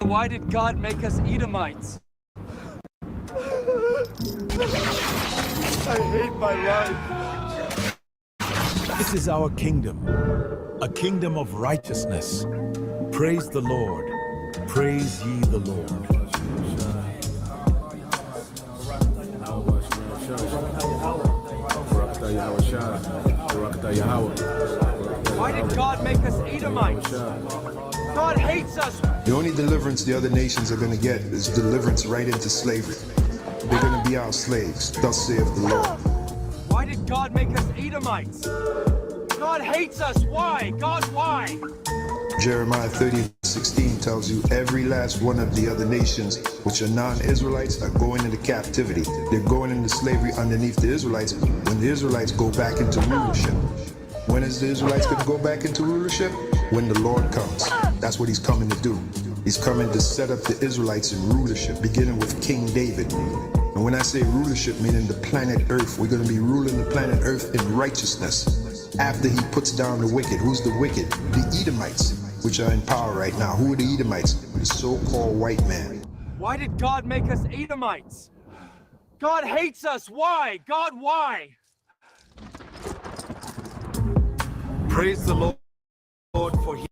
Why did God make us Edomites? I hate my life. This is our kingdom, a kingdom of righteousness. Praise the Lord. Praise ye the Lord. Why did God make us Edomites? God hates us. The only deliverance the other nations are going to get is deliverance right into slavery. They're going to be our slaves, thus saith the Lord. Why did God make us Edomites? God hates us. Why? God, why? Jeremiah 30:16 tells you every last one of the other nations, which are non-Israelites, are going into captivity. They're going into slavery underneath the Israelites when the Israelites go back into rulership. When is the Israelites going to go back into rulership? When the Lord comes. That's what he's coming to do. He's coming to set up the Israelites in rulership, beginning with King David. And when I say rulership, meaning the planet Earth, we're going to be ruling the planet Earth in righteousness. After he puts down the wicked. Who's the wicked? The Edomites, which are in power right now. Who are the Edomites? The so-called white man. Why did God make us Edomites? God hates us. Why? God, why? Praise the Lord, for he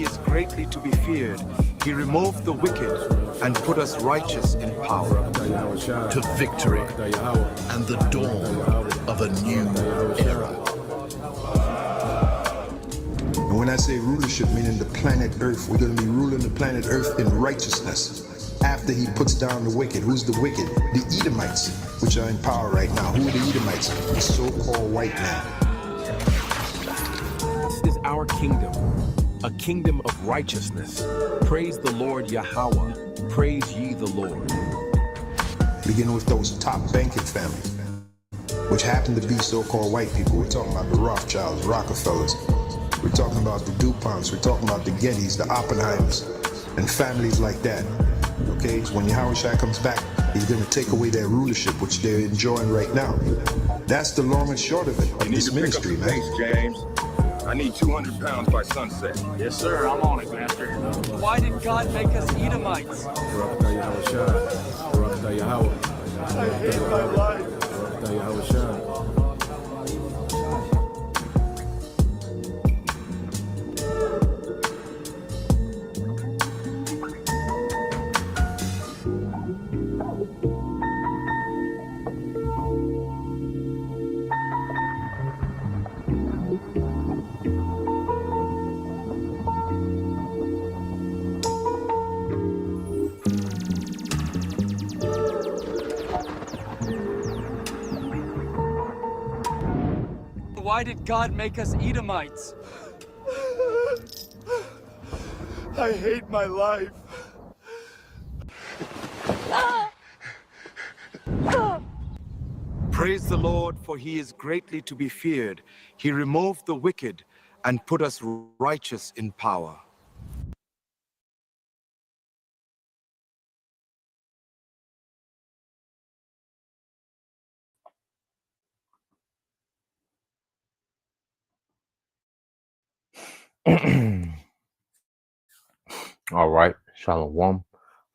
is greatly to be feared. He removed the wicked and put us righteous in power. To victory and the dawn of a new era. And when I say rulership, meaning the planet Earth, we're going to be ruling the planet Earth in righteousness. After he puts down the wicked. Who's the wicked? The Edomites, which are in power right now. Who are the Edomites? The so-called white man. This is our kingdom, a kingdom of righteousness. Praise the Lord Yahweh. Praise ye the Lord. Beginning with those top banking families, which happen to be so-called white people. We're talking about the Rothschilds, Rockefellers. We're talking about the DuPonts. We're talking about the Gettys, the Oppenheimers, and families like that. Okay, so when Yahushua comes back, he's going to take away their rulership, which they're enjoying right now. That's the long and short of it, of this ministry, man. Pace, James. I need 200 pounds by sunset. Yes, sir. I'm on it, Master. Why did God make us Edomites? I hate my life. Why did God make us Edomites? I hate my life. Praise the Lord, for he is greatly to be feared. He removed the wicked and put us righteous in power. All right, Shalom.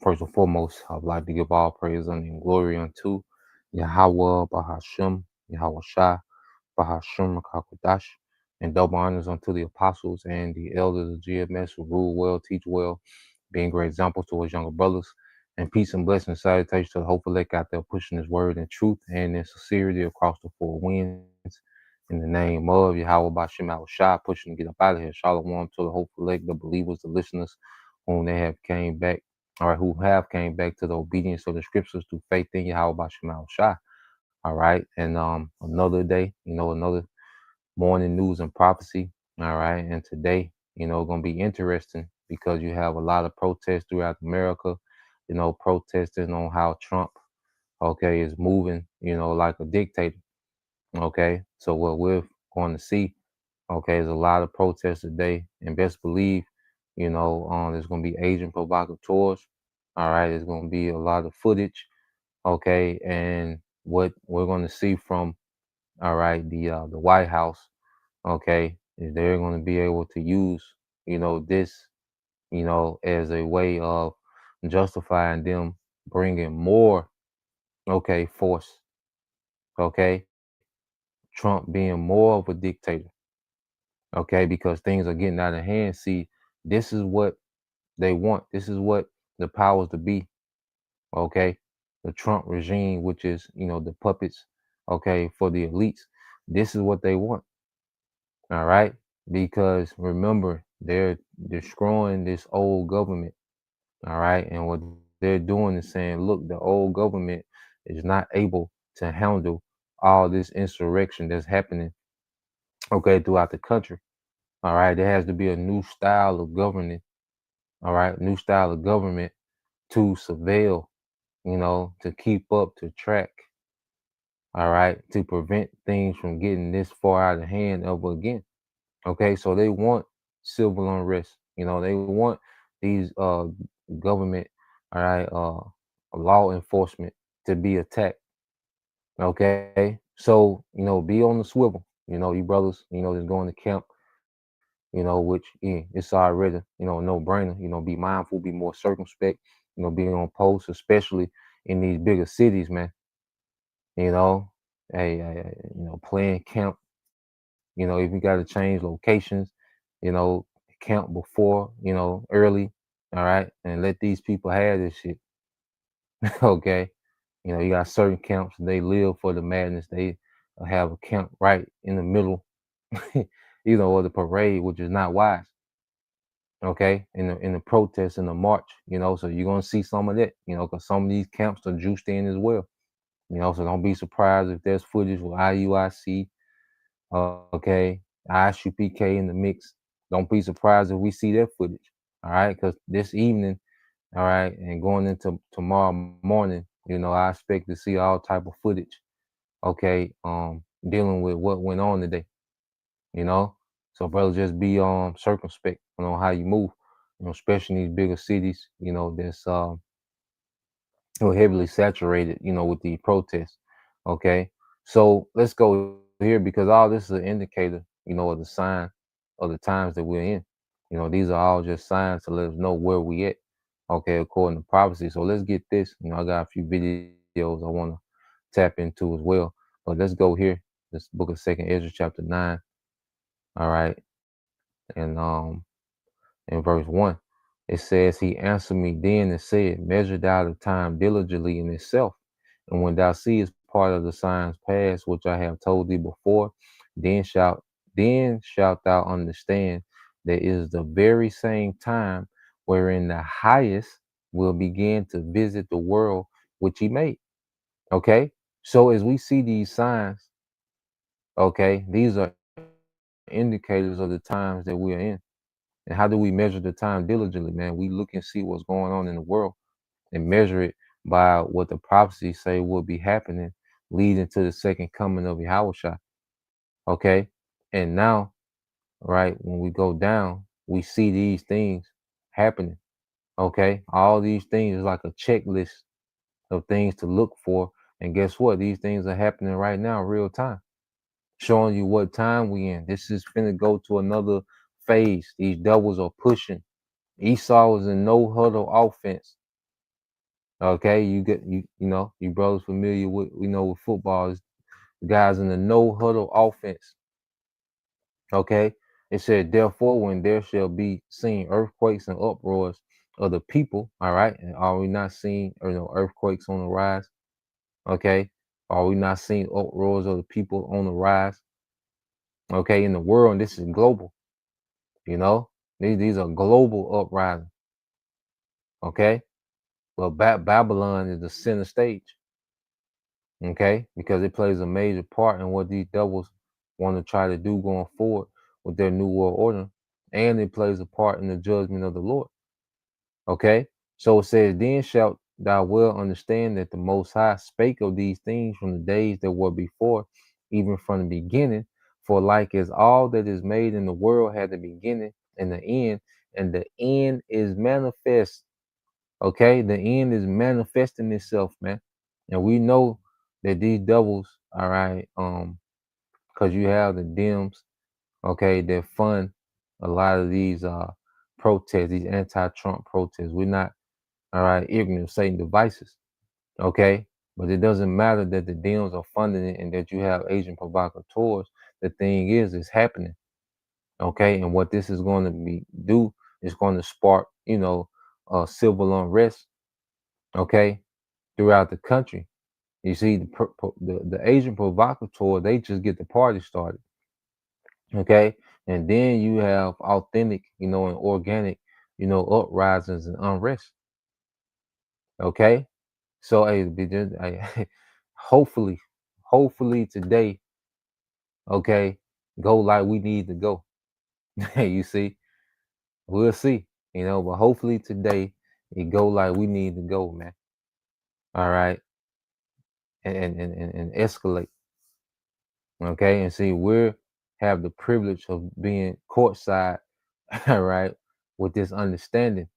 First and foremost, I'd like to give all praise and glory unto Yahweh, Bahashem, Yahweh Shai, Bahashem, Rakakwadash, and double honors unto the apostles and the elders of GMS who rule well, teach well, being great examples to his younger brothers. And peace and blessings, salutations to the hopeful elect out there pushing his word in truth and in sincerity across the four winds. In the name of Yahweh Bashem Al Shai, pushing to get up out of here. Shalom to the hopeful elect, the believers, the listeners, whom they have came back, or who have came back to the obedience of the scriptures through faith in Yahweh Bashem Al Shai. All right. And another day, another morning news and prophecy. All right. And today, gonna be interesting because you have a lot of protests throughout America, protesting on how Trump, okay, is moving, like a dictator. Okay. So what we're going to see, okay, is a lot of protests today, and best believe, there's going to be agent provocateurs. All right, there's going to be a lot of footage. Okay, and what we're going to see from, all right, the White House, okay, is they're going to be able to use, this, as a way of justifying them bringing more, force, okay, Trump being more of a dictator, okay, because things are getting out of hand. See, this is what they want. This is what the powers to be, okay, the Trump regime, which is, the puppets, okay, for the elites. This is what they want, all right, because remember, they're destroying this old government, all right, and what they're doing is saying, look, the old government is not able to handle all this insurrection that's happening, okay, throughout the country. All right, there has to be a new style of governing. All right, new style of government to surveil, to keep up, to track. All right, to prevent things from getting this far out of hand ever again. Okay, so they want civil unrest. They want these government, all right, law enforcement to be attacked. Okay, so be on the swivel. You brothers, that's going to camp, which it's already, no brainer. Be mindful, be more circumspect, be on post, especially in these bigger cities, man. You know, playing camp. If you got to change locations, you know, camp before, early, all right, and let these people have this shit. Okay, you got certain camps, they live for the madness. They have a camp right in the middle, of the parade, which is not wise. Okay, in the protest, in the march, so you're gonna see some of that, because some of these camps are juiced in as well. So don't be surprised if there's footage with IUIC, okay, ISUPK in the mix. Don't be surprised if we see that footage. All right, because this evening, all right, and going into tomorrow morning, I expect to see all type of footage. Okay, dealing with what went on today. you know. So brother, just be circumspect on how you move, especially in these bigger cities, that's heavily saturated, with the protests. Okay. So let's go here because all this is an indicator, of the sign of the times that we're in. These are all just signs to let us know where we at. Okay, according to prophecy. So let's get this. I got a few videos I want to tap into as well. But let's go here. This book of Second Ezra, chapter 9. All right. And in verse 1, it says, He answered me then and said, Measure thou the time diligently in itself. And when thou seest part of the signs past, which I have told thee before, then shalt thou understand that it is the very same time wherein the highest will begin to visit the world which he made. Okay. So as we see these signs, okay, these are indicators of the times that we are in. And how do we measure the time diligently, man? We look and see what's going on in the world and measure it by what the prophecies say will be happening, leading to the second coming of Yahushua. Okay. And now, right, when we go down, we see these things happening. Okay. All these things is like a checklist of things to look for. And guess what? These things are happening right now, real time, showing you what time we in. This is finna go to another phase. These devils are pushing. Esau was in no huddle offense. Okay, you brothers familiar with with football, is guys in the no huddle offense. Okay, it said, therefore, when there shall be seen earthquakes and uproars of the people, all right, and are we not seeing earthquakes on the rise? Okay, are we not seeing uproars of the people on the rise? Okay, in the world, and this is global. These are global uprising. Okay, well, Babylon is the center stage. Okay, because it plays a major part in what these devils want to try to do going forward with their new world order, and it plays a part in the judgment of the Lord. Okay, so it says, then shalt thou well understand that the Most High spake of these things from the days that were before, even from the beginning. For like as all that is made in the world had a beginning and the end, and the end is manifest. Okay, the end is manifesting itself, man. And we know that these devils, all right, because you have the Dems, okay, that fund a lot of these protests, these anti-Trump protests. We're not, all right, ignorant of Satan devices. Okay. But it doesn't matter that the Dems are funding it and that you have agent provocateurs. The thing is, it's happening. Okay. And what this is going to do is going to spark, civil unrest. Okay. Throughout the country. You see, the agent provocateur, they just get the party started. Okay. And then you have authentic, and organic, uprisings and unrest. Okay. So, hopefully, today, okay, go like we need to go. You see, we'll see, but hopefully today it go like we need to go, man. All right, and escalate. Okay, and see, we have the privilege of being courtside, all right, with this understanding.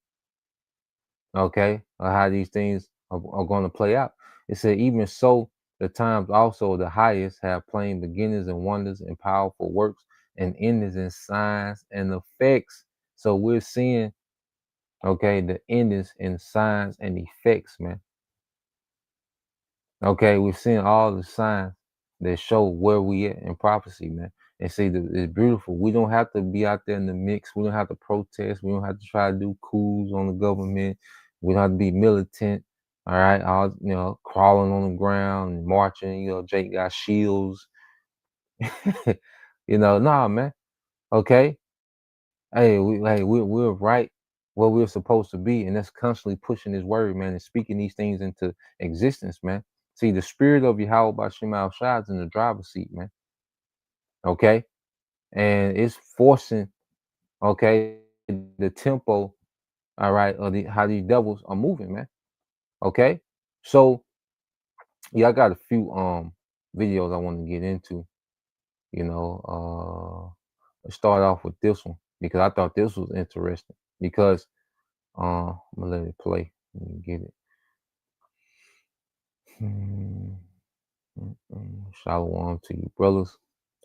Okay, of how these things are going to play out. It said, even so, the times also the highest have plain beginnings and wonders and powerful works and endings and signs and effects. So we're seeing, okay, the endings and signs and effects, man. Okay, we're seeing all the signs that show where we at in prophecy, man. And see, it's beautiful. We don't have to be out there in the mix. We don't have to protest. We don't have to try to do coups on the government. We don't have to be militant. All right, all crawling on the ground and marching. Jake got shields. Nah, man. Okay, hey, we're right where we're supposed to be, and that's constantly pushing His word, man, and speaking these things into existence, man. See, the spirit of Yahweh Bashim Al Shai is in the driver's seat, man. Okay, and it's forcing, okay, the tempo, all right, of how these devils are moving, man. Okay, so yeah, I got a few videos I want to get into. Let's start off with this one because I thought this was interesting. Because I'm gonna let it play. Let me get it. Shalom to you, brothers.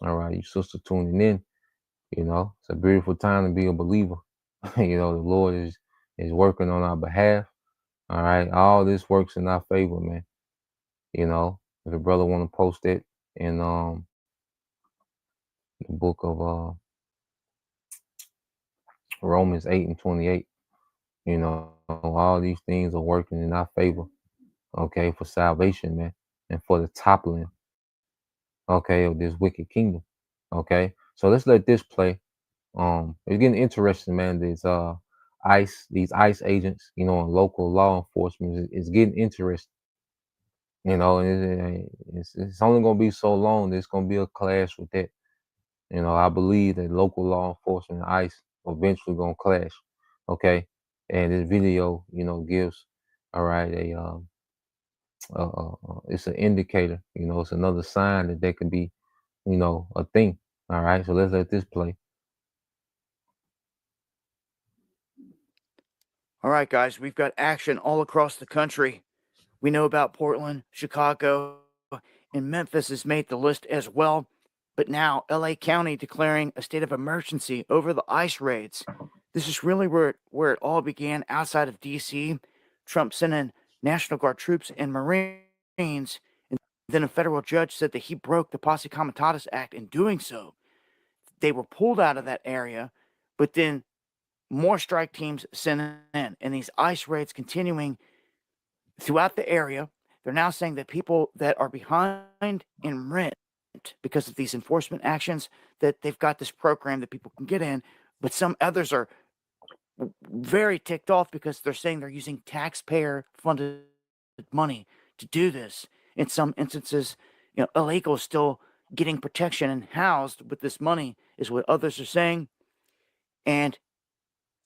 All right, you sister tuning in. It's a beautiful time to be a believer. The Lord is working on our behalf. All right, all this works in our favor, man. If a brother want to post it in the book of Romans 8:28, all these things are working in our favor. Okay, for salvation, man, and for the toppling, okay, of this wicked kingdom. Okay, so let's let this play. It's getting interesting, man. These ICE agents, and local law enforcement is getting interesting. And it's only gonna be so long. There's gonna be a clash with that. I believe that local law enforcement and ICE eventually gonna clash. Okay, and this video, gives, all right, it's an indicator. It's another sign that there could be, a thing. All right, so let's let this play. All right, guys, we've got action all across the country. We know about Portland, Chicago, and Memphis has made the list as well. But now LA County declaring a state of emergency over the ICE raids. This is really where it all began outside of D.C. Trump sent in National Guard troops and Marines, and then a federal judge said that he broke the Posse Comitatus Act in doing so. They were pulled out of that area, but then more strike teams sent in, and these ICE raids continuing throughout the area. They're now saying that people that are behind in rent because of these enforcement actions, that they've got this program that people can get in, but some others are very ticked off because they're saying they're using taxpayer-funded money to do this. In some instances, illegals still getting protection and housed with this money is what others are saying. And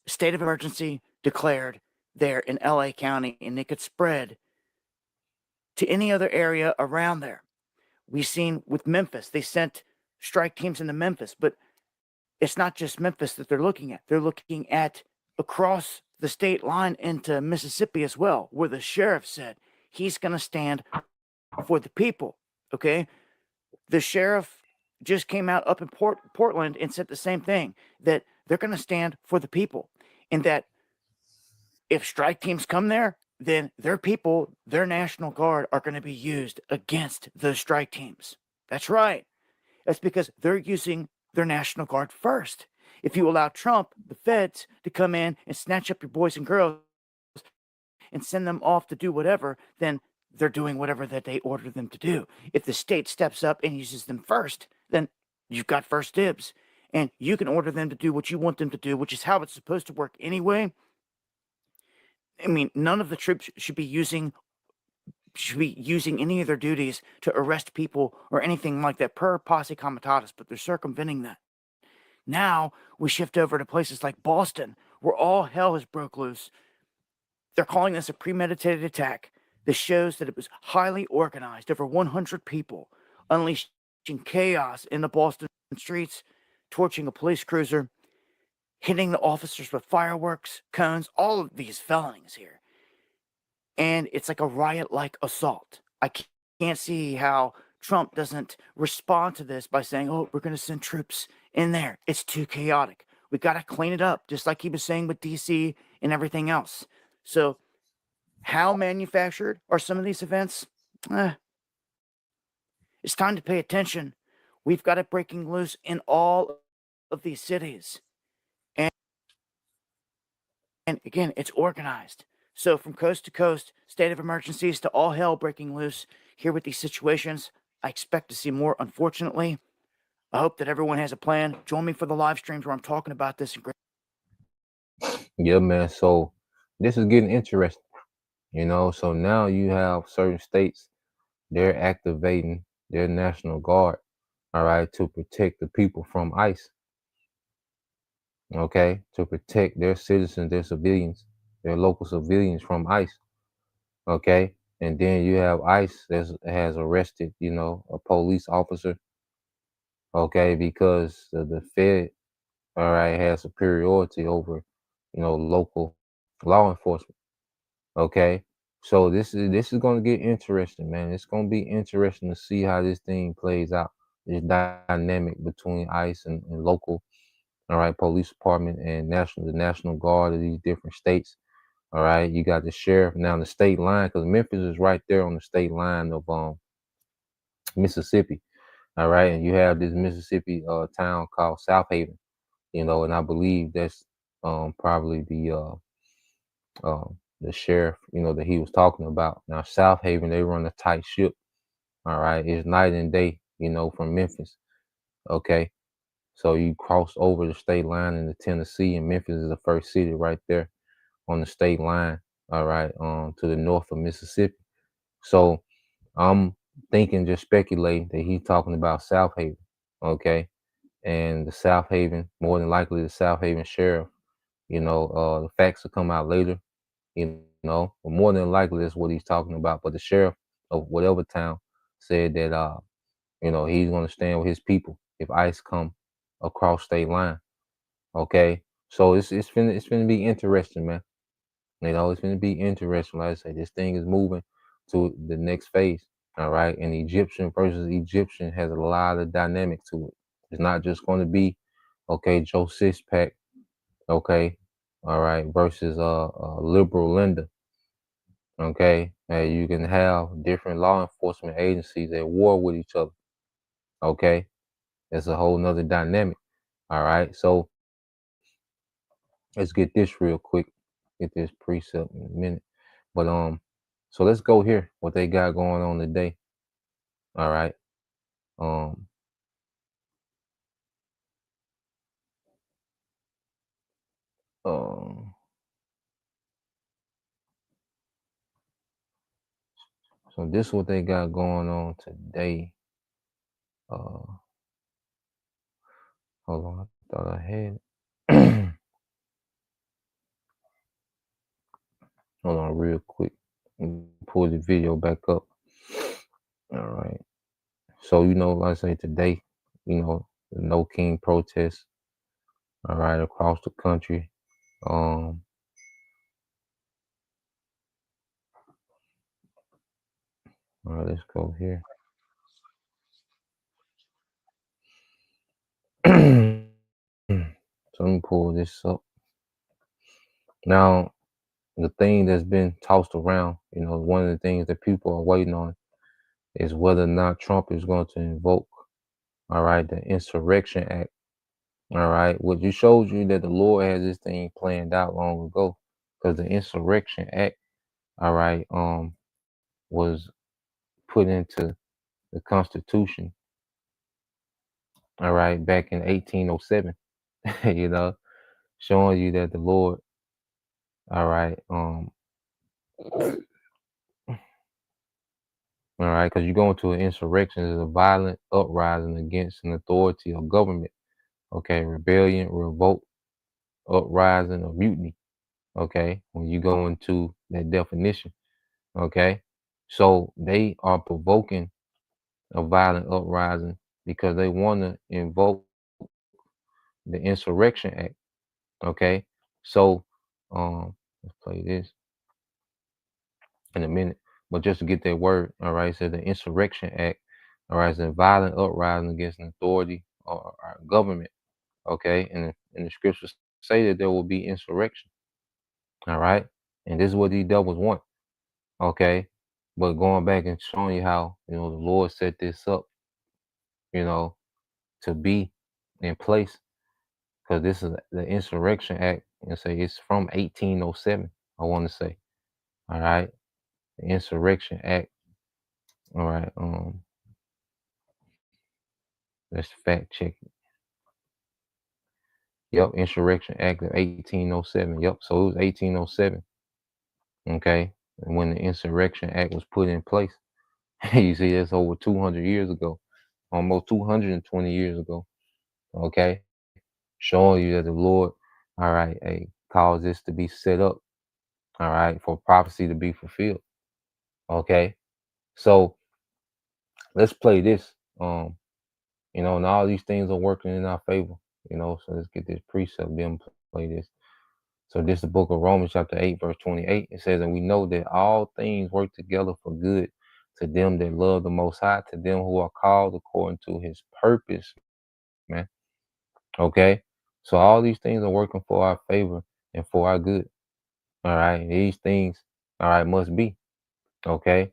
state of emergency declared there in LA County, and it could spread to any other area around there. We've seen with Memphis, they sent strike teams into Memphis, but it's not just Memphis that they're looking at. They're looking at across the state line into Mississippi as well, where the sheriff said he's going to stand for the people. Okay. The sheriff just came out up in Portland and said the same thing, that they're going to stand for the people. in that if strike teams come there, then their people, their National Guard, are going to be used against those strike teams. That's right. That's because they're using their National Guard first. If you allow Trump, the feds, to come in and snatch up your boys and girls and send them off to do whatever, then they're doing whatever that they order them to do. If the state steps up and uses them first, then you've got first dibs. And you can order them to do what you want them to do, which is how it's supposed to work anyway. I mean, none of the troops should be using any of their duties to arrest people or anything like that per posse comitatus, but they're circumventing that. Now we shift over to places like Boston, where all hell has broke loose. They're calling this a premeditated attack. This shows that it was highly organized. Over 100 people unleashing chaos in the Boston streets, torching a police cruiser, hitting the officers with fireworks, cones, all of these felonies here. And it's like a riot-like assault. I can't see how Trump doesn't respond to this by saying, oh, we're going to send troops in there. It's too chaotic. We got to clean it up, just like he was saying with DC and everything else. So how manufactured are some of these events? It's time to pay attention. We've got it breaking loose in all of these cities. And again, it's organized. So from coast to coast, state of emergencies to all hell breaking loose here with these situations. I expect to see more, unfortunately. I hope that everyone has a plan. Join me for the live streams where I'm talking about this. Yeah, man. So this is getting interesting, So now you have certain states, they're activating their National Guard, all right, to protect the people from ICE. Okay, to protect their citizens, their civilians, their local civilians from ICE. Okay, and then you have ICE that has arrested, a police officer. Okay, because the Fed, all right, has superiority over, local law enforcement. Okay, so this is going to get interesting, man. It's going to be interesting to see how this thing plays out. This dynamic between ICE and local, all right, police department and the National Guard of these different states. All right, you got the sheriff now, the state line, because Memphis is right there on the state line of Mississippi. All right, and you have this Mississippi town called South Haven, and I believe that's probably the sheriff, that he was talking about. Now South Haven, they run a tight ship. All right, it's night and day, from Memphis. Okay, so you cross over the state line into Tennessee, and Memphis is the first city right there on the state line. All right, to the north of Mississippi. So I'm thinking, just speculating, that he's talking about South Haven. Okay, and the South Haven, more than likely the South Haven sheriff. The facts will come out later. But more than likely that's what he's talking about. But the sheriff of whatever town said that he's going to stand with his people if ICE come across state line. Okay, so it's finna be interesting, man. It's going to be interesting. Like I say, this thing is moving to the next phase. All right. And Egyptian versus Egyptian has a lot of dynamic to it. It's not just going to be, okay, Joe Sixpack, okay, all right, versus liberal Linda. Okay. And you can have different law enforcement agencies at war with each other. Okay. That's a whole nother dynamic. All right. So let's get this real quick. Get this precept in a minute. But so let's go here, what they got going on today. All right. So this is what they got going on today. Hold on, I thought I had it. Hold on real quick. Pull the video back up. All right. So, like I say, today, the No King protest, all right, across the country. All right, let's go here. So let me pull this up. Now, the thing that's been tossed around, one of the things that people are waiting on is whether or not Trump is going to invoke, all right, the Insurrection Act, all right, which just shows you that the Lord has this thing planned out long ago, because the Insurrection Act, all right, was put into the Constitution, all right, back in 1807, you know, showing you that the Lord, all right, all right, because you go into an insurrection is a violent uprising against an authority or government. Okay, rebellion, revolt, uprising, or mutiny. Okay, when you go into that definition. Okay, so they are provoking a violent uprising because they want to invoke the Insurrection Act. Okay, so let's play this in a minute. But just to get that word, all right, it says the Insurrection Act, all right, is a violent uprising against an authority or government, okay? And the scriptures say that there will be insurrection, all right? And this is what these devils want, okay? But going back and showing you how, the Lord set this up, to be in place, because this is the Insurrection Act, and say it's from 1807, I want to say, all right? The Insurrection Act, all right, let's fact check it. Yep, Insurrection Act of 1807. Yep, so it was 1807. Okay, and when the Insurrection Act was put in place, you see, that's over 200 years ago, almost 220 years ago. Okay, showing you that the Lord, all right, caused this to be set up, all right, for prophecy to be fulfilled. Okay, so let's play this. And all these things are working in our favor. So let's get this precept. Then play this. So this is the book of Romans chapter 8, verse 28. It says, and we know that all things work together for good to them that love the Most High, to them who are called according to his purpose, man. Okay? So all these things are working for our favor and for our good. All right? These things, all right, must be. Okay?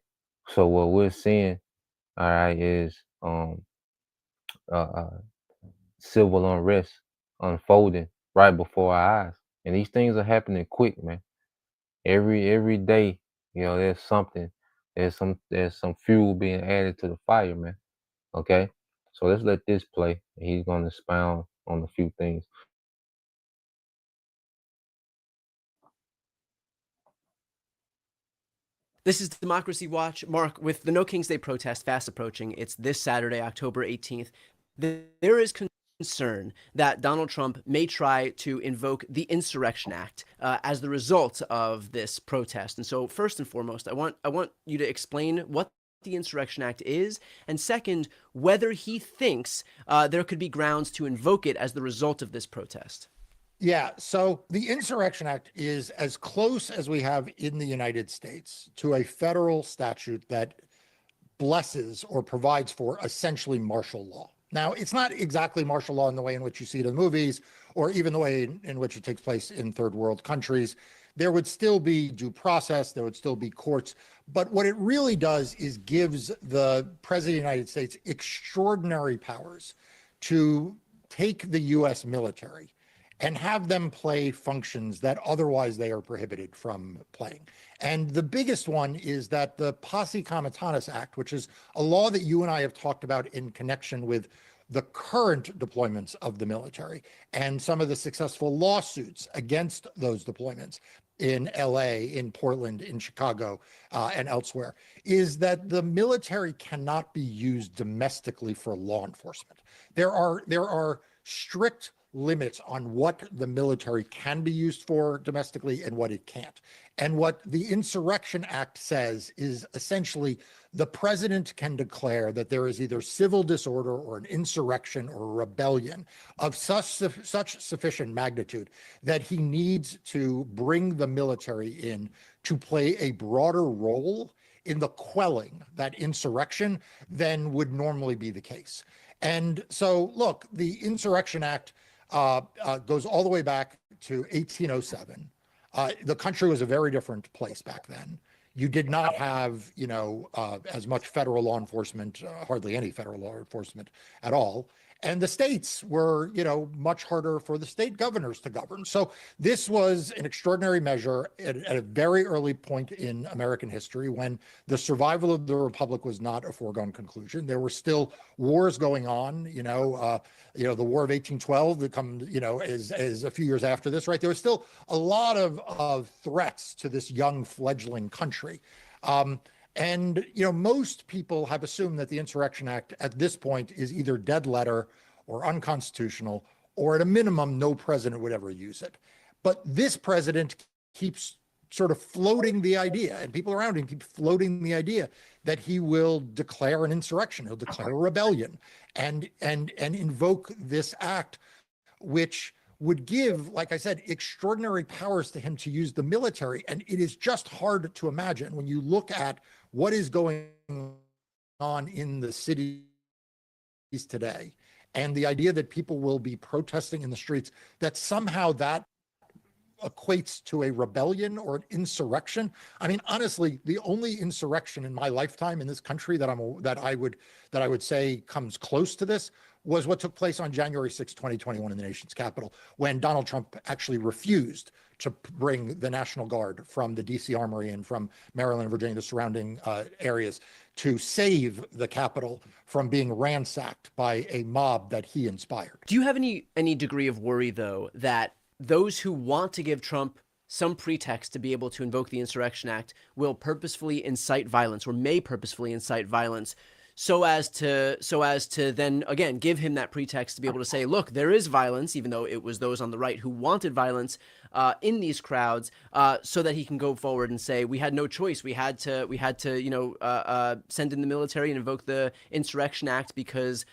So what we're seeing, all right, is civil unrest unfolding right before our eyes. And these things are happening quick, man. Every day, there's something, there's some fuel being added to the fire, man. Okay, so let's let this play. He's going to expound on a few things. This is Democracy Watch. Mark, with the No King's Day protest fast approaching, it's this Saturday, October 18th. There is concern that Donald Trump may try to invoke the Insurrection Act as the result of this protest. And so, first and foremost, I want you to explain what the Insurrection Act is, and second, whether he thinks there could be grounds to invoke it as the result of this protest. Yeah, so the Insurrection Act is as close as we have in the United States to a federal statute that blesses or provides for essentially martial law. Now, it's not exactly martial law in the way in which you see it in movies, or even the way in which it takes place in third world countries. There would still be due process, there would still be courts, but what it really does is gives the President of the United States extraordinary powers to take the US military and have them play functions that otherwise they are prohibited from playing. And the biggest one is that the Posse Comitatus Act, which is a law that you and I have talked about in connection with the current deployments of the military and some of the successful lawsuits against those deployments in LA, in Portland, in Chicago, and elsewhere, is that the military cannot be used domestically for law enforcement. There are strict limits on what the military can be used for domestically and what it can't. And what the Insurrection Act says is essentially the president can declare that there is either civil disorder or an insurrection or a rebellion of such sufficient magnitude that he needs to bring the military in to play a broader role in the quelling that insurrection than would normally be the case. And so, look, the Insurrection Act goes all the way back to 1807. The country was a very different place back then. You did not have, as much federal law enforcement, hardly any federal law enforcement at all. And the states were, much harder for the state governors to govern. So this was an extraordinary measure at a very early point in American history when the survival of the republic was not a foregone conclusion. There were still wars going on, the War of 1812 that comes, is a few years after this, right? There was still a lot of threats to this young fledgling country. And most people have assumed that the Insurrection Act at this point is either dead letter or unconstitutional, or at a minimum, no president would ever use it. But this president keeps sort of floating the idea, and people around him keep floating the idea that he will declare an insurrection, he'll declare a rebellion, and invoke this act, which would give, like I said, extraordinary powers to him to use the military. And it is just hard to imagine when you look at what is going on in the cities today and the idea that people will be protesting in the streets, that somehow that equates to a rebellion or an insurrection. I mean, honestly, the only insurrection in my lifetime in this country that I would say comes close to this was what took place on January 6, 2021 in the nation's capital, when Donald Trump actually refused to bring the National Guard from the DC Armory and from Maryland and Virginia, the surrounding areas, to save the Capitol from being ransacked by a mob that he inspired. Do you have any degree of worry, though, that those who want to give Trump some pretext to be able to invoke the Insurrection Act will purposefully incite violence, or may purposefully incite violence, so as to then again give him that pretext to be able to say, look, there is violence, even though it was those on the right who wanted violence in these crowds, so that he can go forward and say, we had no choice, we had to send in the military and invoke the Insurrection Act because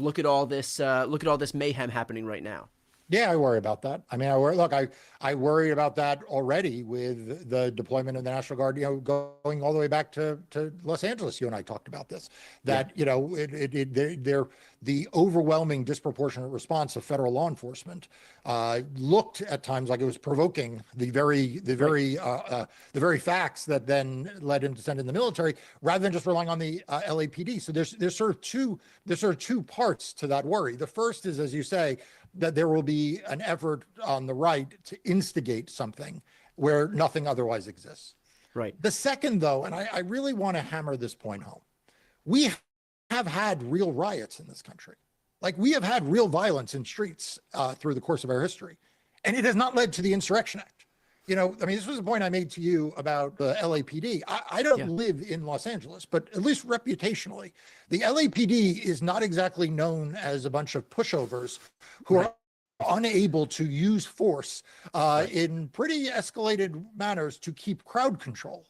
look at all this mayhem happening right now. Yeah, I worry about that. I mean, I worry about that already with the deployment of the National Guard, going all the way back to Los Angeles. You and I talked about this, that, the overwhelming disproportionate response of federal law enforcement looked at times like it was provoking the very facts that then led him to send in the military, rather than just relying on the LAPD. So there's sort of two parts to that worry. The first is, as you say, that there will be an effort on the right to instigate something where nothing otherwise exists. Right. The second, though, and I really want to hammer this point home, we have had real riots in this country. Like, we have had real violence in streets through the course of our history, and it has not led to the Insurrection Act. This was a point I made to you about the LAPD. I don't live in Los Angeles, but at least reputationally, the LAPD is not exactly known as a bunch of pushovers who are unable to use force in pretty escalated manners to keep crowd control.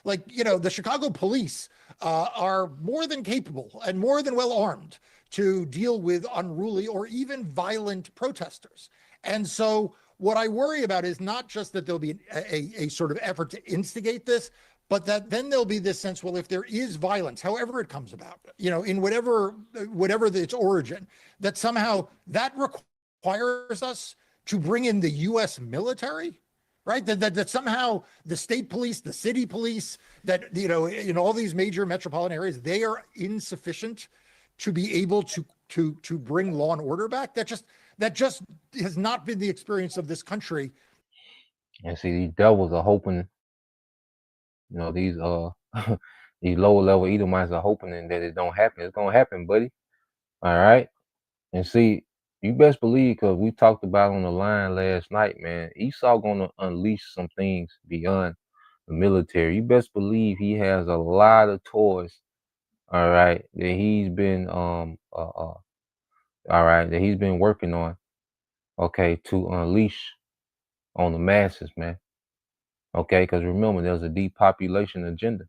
The Chicago police are more than capable and more than well armed to deal with unruly or even violent protesters. And so what I worry about is not just that there'll be a sort of effort to instigate this, but that then there'll be this sense, well, if there is violence, however it comes about, in whatever its origin, that somehow that requires us to bring in the U.S. military, right? That somehow the state police, the city police, that, in all these major metropolitan areas, they are insufficient to be able to bring law and order back. That just has not been the experience of this country. And see, these devils are hoping, these these lower level Edomites are hoping that it don't happen. It's gonna happen, buddy. All right. And see, you best believe, because we talked about on the line last night, man, Esau gonna unleash some things beyond the military. You best believe he has a lot of toys, all right, that he's been that he's been working on, okay, to unleash on the masses, man. Okay, because remember, there's a depopulation agenda.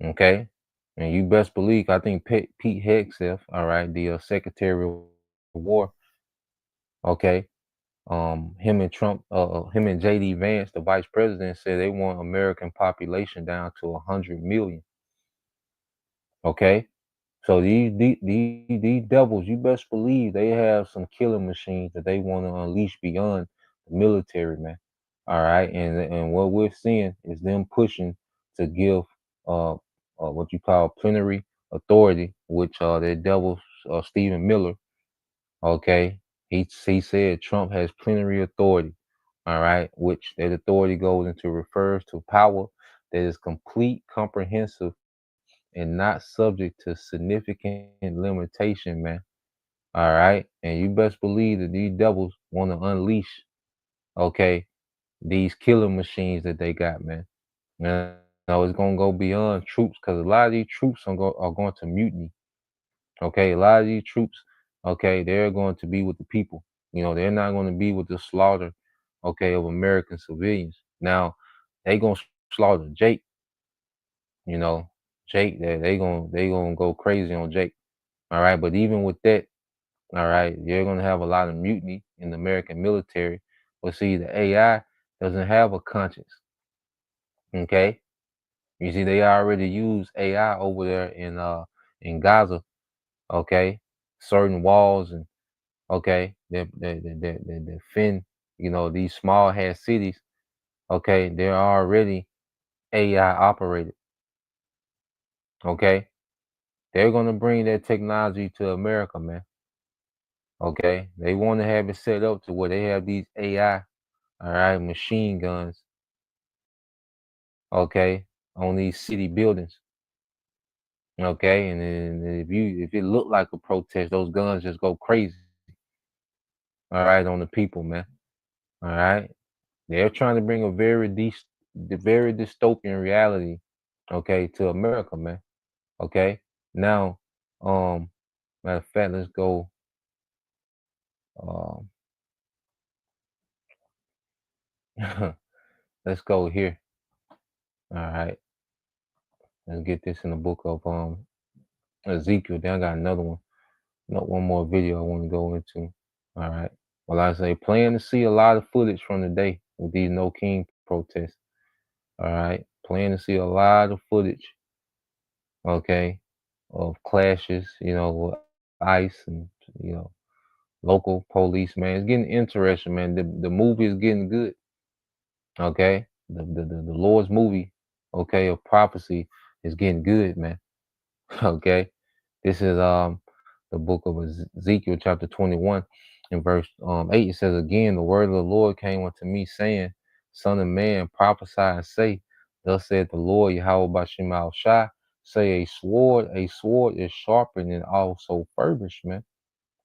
Okay, and you best believe, I think Pete Hegseth, all right, the Secretary of War, okay, him and Trump, him and JD Vance, the Vice President, said they want American population down to 100 million. Okay, so these devils, you best believe they have some killing machines that they want to unleash beyond the military, man. All right, and what we're seeing is them pushing to give uh, what you call plenary authority, which the devil Stephen Miller. Okay, he said Trump has plenary authority. All right, which that authority goes into refers to power that is complete, comprehensive, and not subject to significant limitation, man. All right, and you best believe that these devils want to unleash, okay, these killer machines that they got, man. Now it's gonna go beyond troops because a lot of these troops are going to mutiny. Okay, a lot of these troops, okay, they're going to be with the people. You know, they're not going to be with the slaughter, okay, of American civilians. Now, they gonna slaughter Jake. You know, Jake. They gonna go crazy on Jake. All right, but even with that, all right, you're gonna have a lot of mutiny in the American military. But see, the AI doesn't have a conscience. Okay, you see, they already use AI over there in Gaza. Okay, certain walls and okay, they defend, you know, these small head cities. Okay, they're already AI operated. Okay, they're gonna bring that technology to America, man. Okay, they want to have it set up to where they have these AI, all right, machine guns. Okay, on these city buildings. Okay, and then if it look like a protest, those guns just go crazy. All right, on the people, man. All right, they're trying to bring a very dystopian reality, okay, to America, man. Okay, now, matter of fact, let's go. Um, let's go here. All right, let's get this in the book of Ezekiel. Then I got another one. Not one more video I want to go into. All right. Well, I say, plan to see a lot of footage from the day with these No King protests. All right. Plan to see a lot of footage, okay, of clashes, you know, with ICE and, you know, local police, man. It's getting interesting, man. The movie is getting good, okay? The Lord's movie, okay, of prophecy is getting good, man. Okay. This is the book of Ezekiel chapter 21 in verse 8. It says, again, the word of the Lord came unto me, saying, Son of man, prophesy and say, thus said the Lord Yahweh Bashim al Shai, say a sword is sharpened and also furbished, man.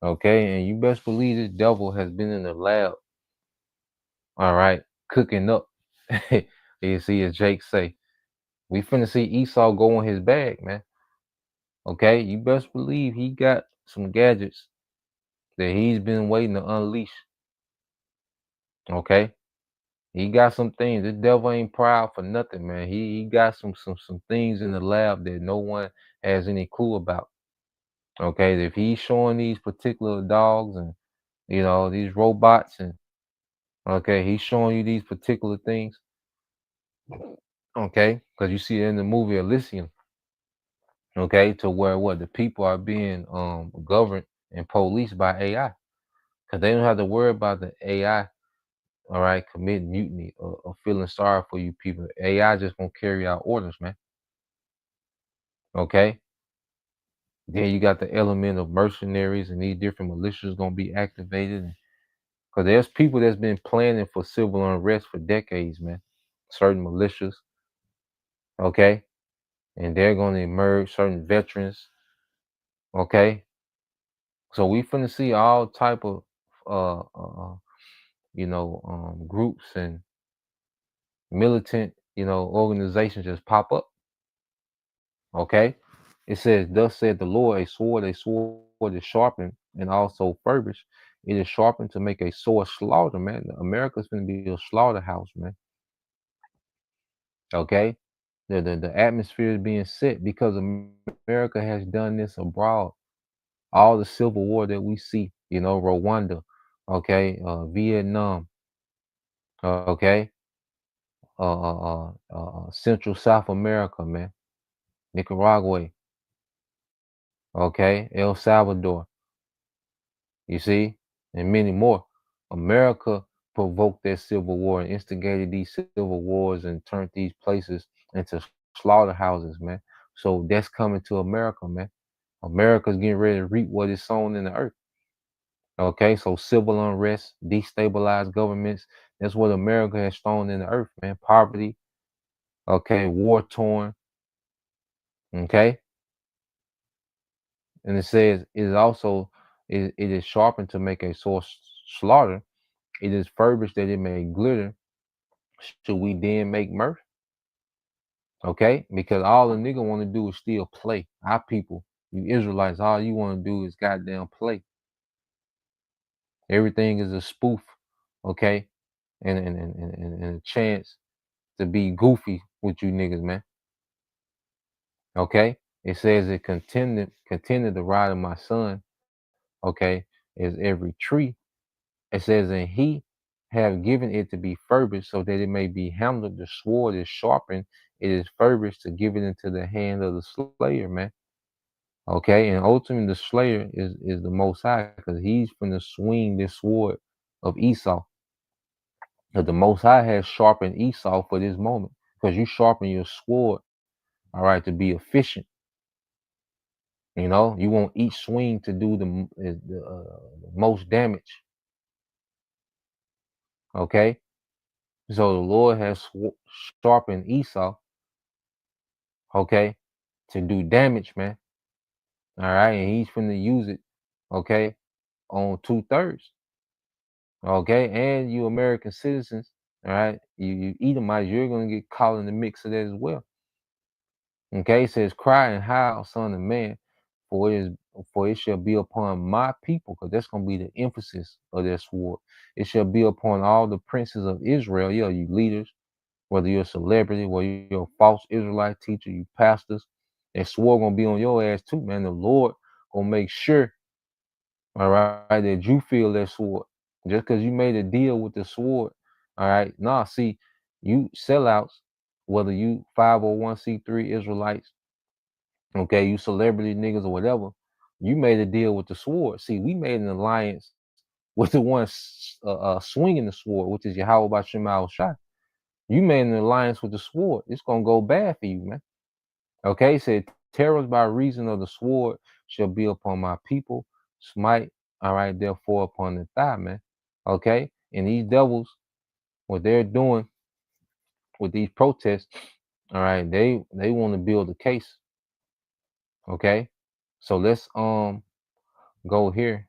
Okay, and you best believe this devil has been in the lab, all right, cooking up. You see, as Jake say, we finna see Esau go on his bag, man. Okay, you best believe he got some gadgets that he's been waiting to unleash. Okay, he got some things. The devil ain't proud for nothing, man. He got some things in the lab that no one has any clue about. Okay, if he's showing these particular dogs and, you know, these robots and, okay, he's showing you these particular things. Okay, because you see it in the movie Elysium. Okay, to where what the people are being governed and policed by AI, because they don't have to worry about the AI, all right, committing mutiny or feeling sorry for you people. AI just gonna carry out orders, man. Okay. Then you got the element of mercenaries and these different militias gonna be activated. Because there's people that's been planning for civil unrest for decades, man. Certain militias, okay, and they're gonna emerge. Certain veterans, okay. So we finna see all type of groups and militant, organizations just pop up. Okay. It says, thus said the Lord, a sword is sharpened and also furbished. It is sharpened to make a sore slaughter, man. America's gonna be a slaughterhouse, man. Okay. The atmosphere is being set because America has done this abroad. All the civil war that we see, Rwanda, okay, Vietnam, okay, Central South America, man, Nicaragua, okay, El Salvador, you see, and many more. America provoked that civil war and instigated these civil wars and turned these places into slaughterhouses, man. So that's coming to America, man. America's getting ready to reap what is sown in the earth. Okay, so civil unrest, destabilized governments, that's what America has thrown in the earth, man. Poverty, okay, war torn, okay. And it says it is also it is sharpened to make a source slaughter. It is furbished that it may glitter. Should we then make mirth? Okay, because all a nigga want to do is still play. Our people, you Israelites, all you want to do is goddamn play. Everything is a spoof, okay, and a chance to be goofy with you niggas, man. Okay, it says it contended the rod of my son, okay, is every tree. It says, and he have given it to be furbished so that it may be handled. The sword is sharpened. It is furbished to give it into the hand of the slayer, man. Okay, and ultimately the slayer is the Most High, because he's finna swing this sword of Esau. Because the Most High has sharpened Esau for this moment. Because you sharpen your sword, all right, to be efficient. You know, you want each swing to do the most damage. Okay, so the Lord has sharpened Esau, okay, to do damage, man. All right, and he's finna use it, okay, on 2/3. Okay, and you American citizens, all right, you Edomites, you're gonna get caught in the mix of that as well. Okay, it says, cry and howl, son of man, for it shall be upon my people, because that's gonna be the emphasis of that sword. It shall be upon all the princes of Israel, yeah, you leaders, whether you're a celebrity, whether you're a false Israelite teacher, you pastors, that sword gonna be on your ass too, man. The Lord gonna make sure, all right, that you feel that sword. Just because you made a deal with the sword, all right. Nah, see, you sellouts, whether you 501c3 Israelites, okay, you celebrity niggas or whatever, you made a deal with the sword. See, we made an alliance with the one swinging the sword, which is Yahweh Bashim Al-Shai. You made an alliance with the sword. It's gonna go bad for you, man. Okay, it said, terrors by reason of the sword shall be upon my people. Smite, all right, therefore upon the thigh, man. Okay, and these devils, what they're doing with these protests, all right, they want to build a case. Okay, so let's go here.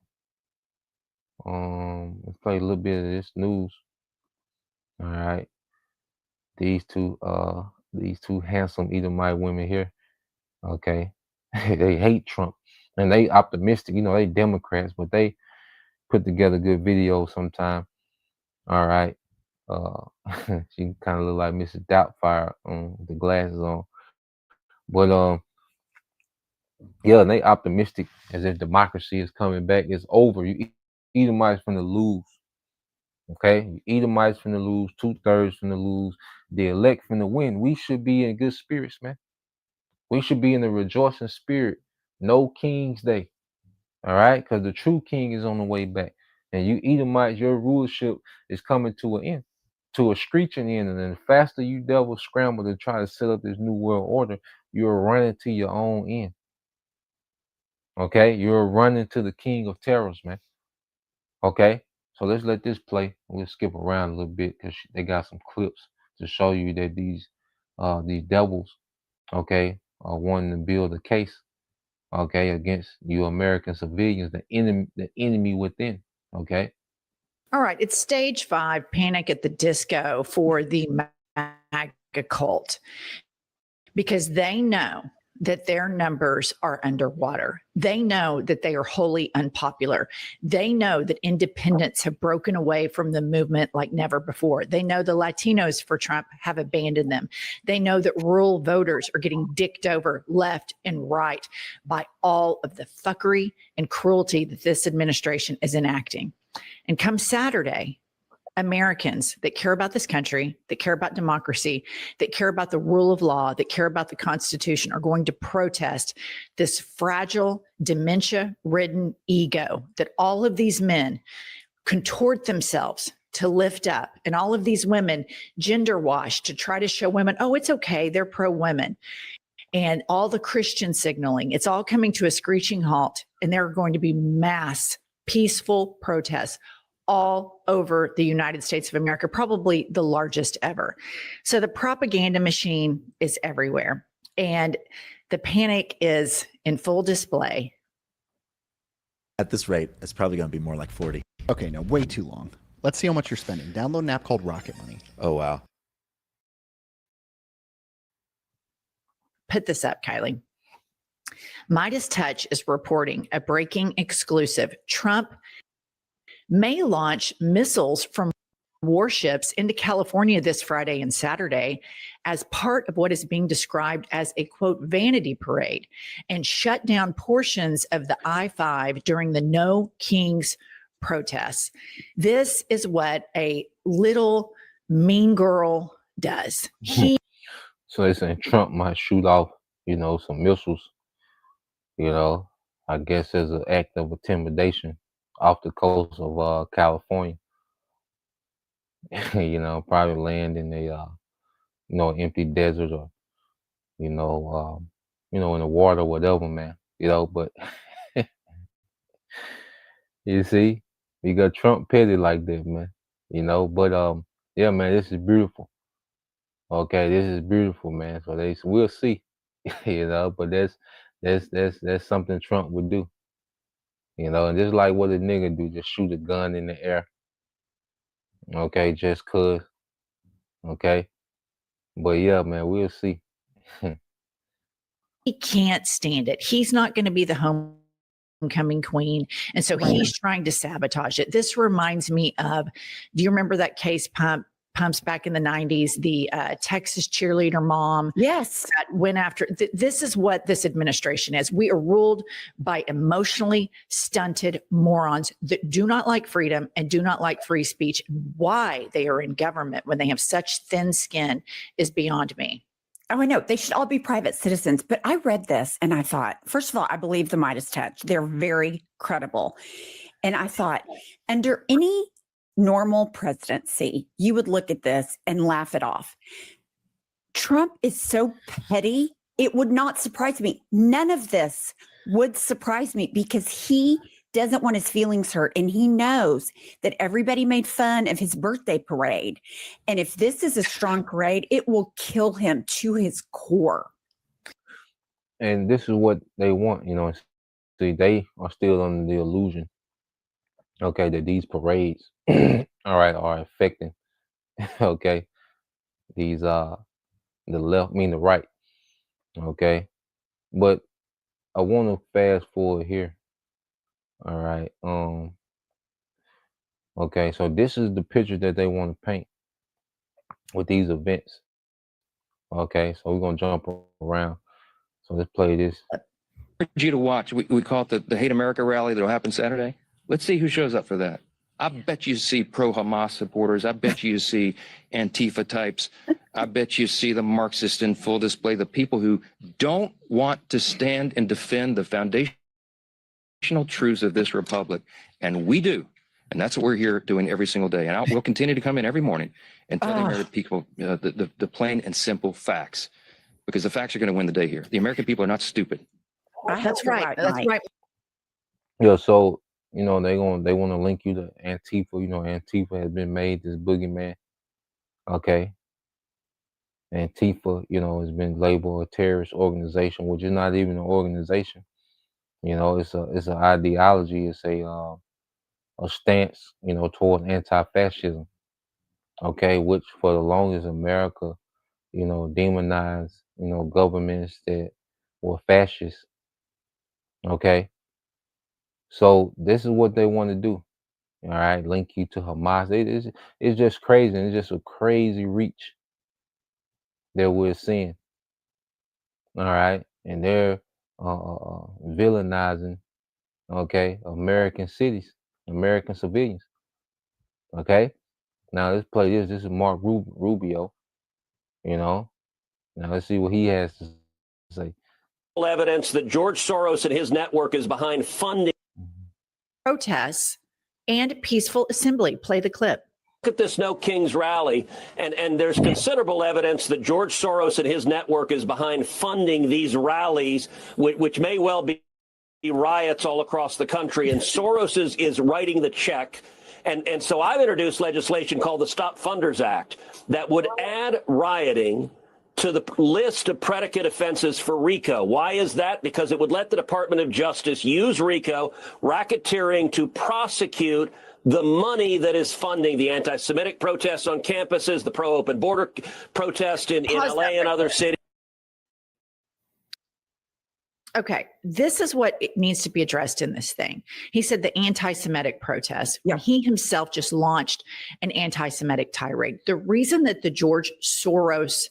Let's play a little bit of this news. All right, these two handsome Edomite women here. Okay, they hate Trump and they optimistic. You know, they Democrats, but they put together good videos sometime. All right. She kind of look like Mrs. Doubtfire with the glasses on. But yeah, and they optimistic as if democracy is coming back. It's over. You Edomites finna lose. Okay? You Edomites finna lose, 2/3 finna lose, the elect finna win. We should be in good spirits, man. We should be in the rejoicing spirit. No King's Day. All right? Because the true king is on the way back. And you Edomites, your rulership is coming to an end, to a screeching end. And then the faster you devils scramble to try to set up this new world order, you're running to your own end. Okay? You're running to the king of terrors, man. Okay? So let's let this play. We'll skip around a little bit because they got some clips to show you that these devils, okay, are wanting to build a case, okay, against you American civilians, the enemy within. Okay. All right. It's stage 5, Panic at the Disco for the MAGA cult, because they know that their numbers are underwater. They know that they are wholly unpopular. They know that independents have broken away from the movement like never before. They know the Latinos for Trump have abandoned them. They know that rural voters are getting dicked over left and right by all of the fuckery and cruelty that this administration is enacting. And come Saturday, Americans that care about this country, that care about democracy, that care about the rule of law, that care about the Constitution are going to protest this fragile, dementia-ridden ego that all of these men contort themselves to lift up, and all of these women gender wash to try to show women, oh, it's okay, they're pro women, and all the Christian signaling, it's all coming to a screeching halt. And there are going to be mass peaceful protests all over the United States of America, probably the largest ever. So the propaganda machine is everywhere, and the panic is in full display. At this rate, it's probably going to be more like 40. Okay, no, way too long. Let's see how much you're spending. Download an app called Rocket Money. Oh, wow. Put this up, Kylie. Midas Touch is reporting a breaking exclusive. Trump may launch missiles from warships into California this Friday and Saturday as part of what is being described as a, quote, vanity parade, and shut down portions of the I-5 during the No Kings protests. This is what a little mean girl does. So they saying Trump might shoot off, some missiles, I guess as an act of intimidation off the coast of California. Probably land in a empty desert, or in the water, whatever, man. But you see, we got Trump petty like that, man. But yeah, man, this is beautiful. Okay, this is beautiful, man. So we'll see, but that's something Trump would do, and just like what a nigga do, just shoot a gun in the air. Okay, just cause. Okay, but yeah, man, we'll see. He can't stand it. He's not going to be the homecoming queen, and so he's trying to sabotage it. This reminds me of, do you remember that case Pumps back in the 90s, the Texas cheerleader mom? Yes. That went after. This is what this administration is. We are ruled by emotionally stunted morons that do not like freedom and do not like free speech. Why they are in government when they have such thin skin is beyond me. Oh, I know. They should all be private citizens. But I read this and I thought, first of all, I believe the Midas Touch. They're very credible. And I thought, under any normal presidency, you would look at this and laugh it off. Trump is so petty, it would not surprise me. None of this would surprise me because he doesn't want his feelings hurt. And he knows that everybody made fun of his birthday parade. And if this is a strong parade, it will kill him to his core. And this is what they want, See, they are still under the illusion, okay, that these parades are affecting okay these the left, mean the right, okay. But I want to fast forward here. All right, okay, so this is the picture that they want to paint with these events. Okay, so we're gonna jump around, so let's play this. I urge you to watch. We call it the Hate America rally that'll happen Saturday. Let's see who shows up for that. I bet you see pro-Hamas supporters. I bet you see Antifa types. I bet you see the Marxists in full display, the people who don't want to stand and defend the foundational truths of this republic. And we do. And that's what we're here doing every single day. And we'll continue to come in every morning and tell the American people the plain and simple facts, because the facts are going to win the day here. The American people are not stupid. That's right. That's right. Yeah, so they want to link you to Antifa. Antifa has been made this boogeyman. Okay. Antifa, has been labeled a terrorist organization, which is not even an organization. It's an ideology. It's a stance, towards anti-fascism. Okay, which for the longest America, demonized, governments that were fascist. Okay. So this is what they want to do. All right, link you to Hamas. It's just crazy. It's just a crazy reach that we're seeing. All right, and they're villainizing, okay, American cities, American civilians. Okay, now let's play this. This is Mark Rubio. Now let's see what he has to say. Evidence that George Soros and his network is behind funding protests and peaceful assembly. Play the clip. at this No Kings rally, and there's considerable evidence that George Soros and his network is behind funding these rallies, which may well be riots all across the country. And Soros is writing the check. And so I've introduced legislation called the Stop Funders Act that would add rioting to the list of predicate offenses for RICO. Why is that? Because it would let the Department of Justice use RICO, racketeering, to prosecute the money that is funding the anti-Semitic protests on campuses, the pro-open border protest in LA and other cities. Okay, this is what it needs to be addressed in this thing. He said the anti-Semitic protests. Yeah. He himself just launched an anti-Semitic tirade. The reason that the George Soros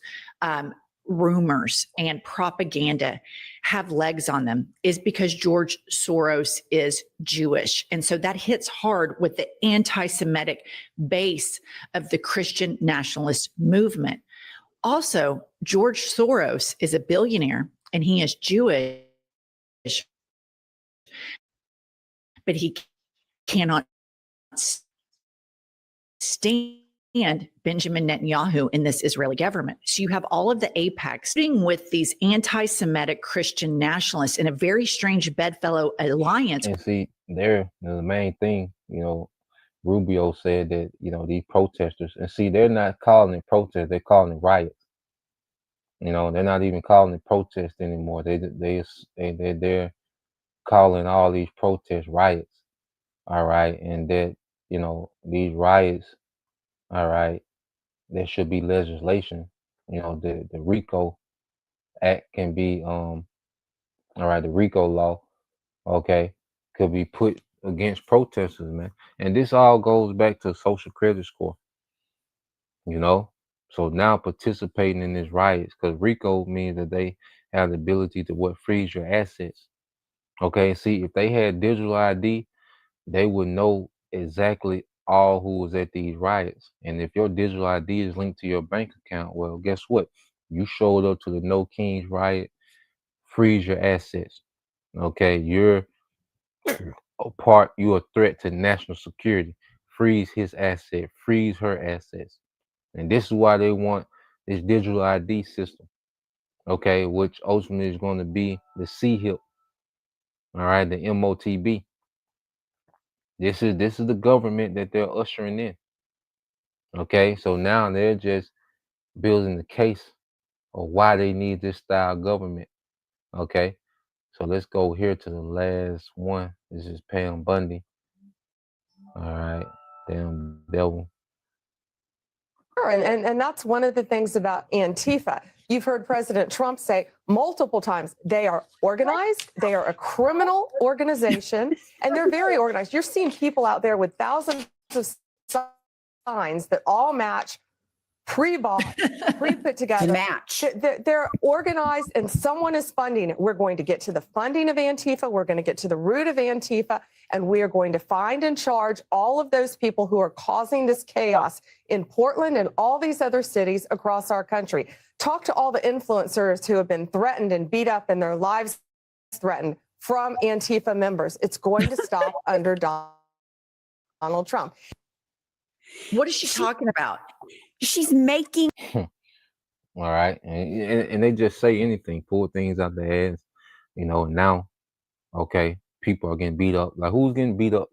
rumors and propaganda have legs on them is because George Soros is Jewish. And so that hits hard with the anti-Semitic base of the Christian nationalist movement. Also, George Soros is a billionaire and he is Jewish, but he cannot stand Benjamin Netanyahu in this Israeli government. So you have all of the apex sitting with these anti-Semitic Christian nationalists in a very strange bedfellow alliance. And see, there, the main thing, Rubio said that, these protesters, and see, they're not calling it protests, they're calling it riots. They're not even calling it protests anymore. They're calling all these protests riots. All right. And that, these riots, all right, there should be legislation. The RICO Act can be, all right, the RICO law, okay, could be put against protesters, man. And this all goes back to social credit score, So now participating in this riots, because RICO means that they have the ability to freeze your assets. Okay, see, if they had digital ID, they would know exactly all who was at these riots. And if your digital ID is linked to your bank account, well, guess what? You showed up to the No Kings riot, freeze your assets. Okay, you're a threat to national security. Freeze his asset, freeze her assets. And this is why they want this digital ID system. Okay, which ultimately is going to be the CHIP. All right, the MOTB. This is the government that they're ushering in. Okay, so now they're just building the case of why they need this style government. Okay, so let's go here to the last one. This is Pam Bundy. All right, damn devil. And that's one of the things about Antifa. You've heard President Trump say multiple times, they are organized, they are a criminal organization, and they're very organized. You're seeing people out there with thousands of signs that all match, pre-bought, pre-put together. Match. They're organized and someone is funding it. We're going to get to the funding of Antifa. We're going to get to the root of Antifa, and we are going to find and charge all of those people who are causing this chaos in Portland and all these other cities across our country. Talk to all the influencers who have been threatened and beat up and their lives threatened from Antifa members. It's going to stop under Donald Trump. What is she talking about? She's making. All right. And they just say anything, pull things out their ass, now, okay, people are getting beat up. Like, who's getting beat up?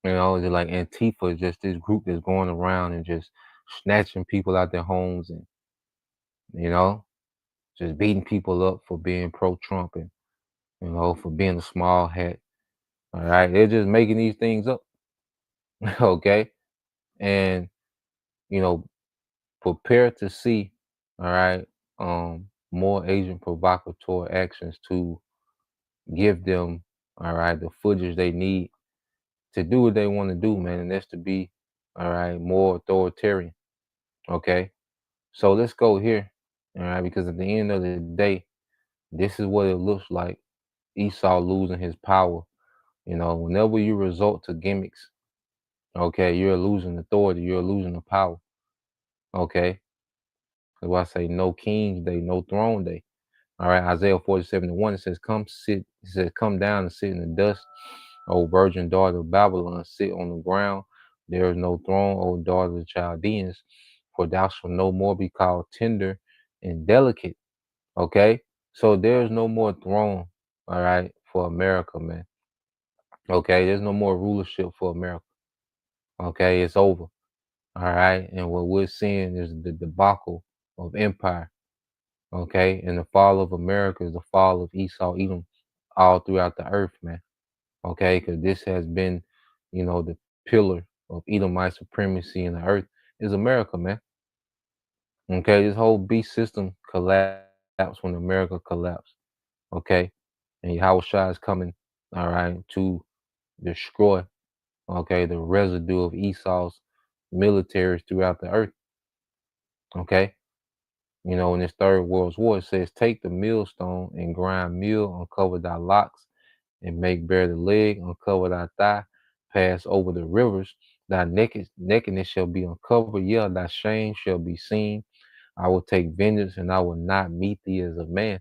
They're like Antifa is just this group that's going around and just snatching people out their homes and, just beating people up for being pro-Trump and, for being a small hat. All right. They're just making these things up. Okay. And, prepare to see, all right, more agent provocateur actions to give them, all right, the footage they need to do what they want to do, man. And that's to be, all right, more authoritarian. Okay. So let's go here. All right, because at the end of the day, this is what it looks like. Esau losing his power. Whenever you resort to gimmicks, okay, you're losing authority, you're losing the power. Okay. That's why I say no King's Day, no Throne Day. All right, Isaiah 47:1, it says, come down and sit in the dust, O virgin daughter of Babylon, sit on the ground, There is no throne, O daughter of the Chaldeans, for thou shalt no more be called tender and delicate. Okay? So there's no more throne, all right, for America, man. Okay, there's no more rulership for America. Okay, it's over. All right. And what we're seeing is the debacle of empire. Okay. And the fall of America is the fall of Esau, Edom, all throughout the earth, man. Okay. Because this has been, the pillar of Edomite supremacy in the earth is America, man. Okay. This whole beast system collapsed when America collapsed. Okay. And Yahushua is coming, all right, to destroy, okay, the residue of Esau's militaries throughout the earth. Okay. In this third world war, it says, take the millstone and grind meal, uncover thy locks, and make bare the leg, uncover thy thigh, pass over the rivers. Thy nakedness shall be uncovered, yeah, thy shame shall be seen. I will take vengeance, and I will not meet thee as a man.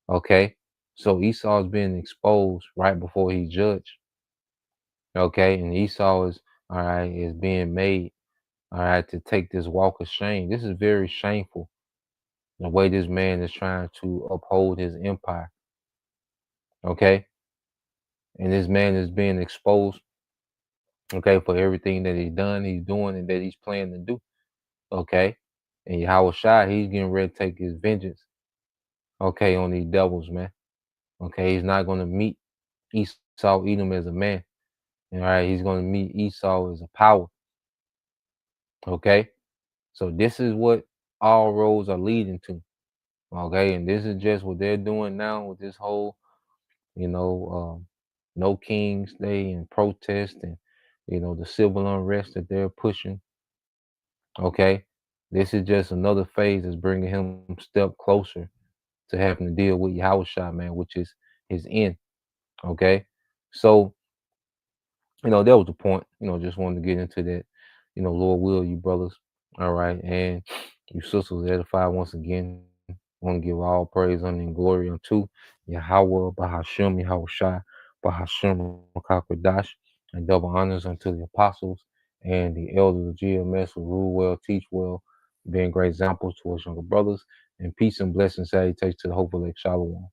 Okay. So Esau is being exposed right before he's judged. Okay. And Esau is being made, all right, to take this walk of shame. This is very shameful. The way this man is trying to uphold his empire. Okay. And this man is being exposed, okay, for everything that he's done, he's doing, and that he's planning to do. Okay. And Yahushua, he's getting ready to take his vengeance, okay, on these devils, man. Okay. He's not going to meet Esau, Edom as a man. All right. He's going to meet Esau as a power. Okay. So this is what all roads are leading to. Okay. And this is just what they're doing now with this whole, No King's Day and protest and, the civil unrest that they're pushing. Okay. This is just another phase that's bringing him a step closer to having to deal with Yahushua, man, which is his end. Okay. So, that was the point, just wanted to get into that, Lord will, you brothers. All right. And you sisters edified once again. Want to give all praise, honor, and glory unto Yahweh, Bahashim, Yahushua, Bahashim, Makakwadash, and double honors unto the apostles and the elders of GMS who rule well, teach well, being great examples to us younger brothers, and peace and blessings salutations to the hopeful Shalom.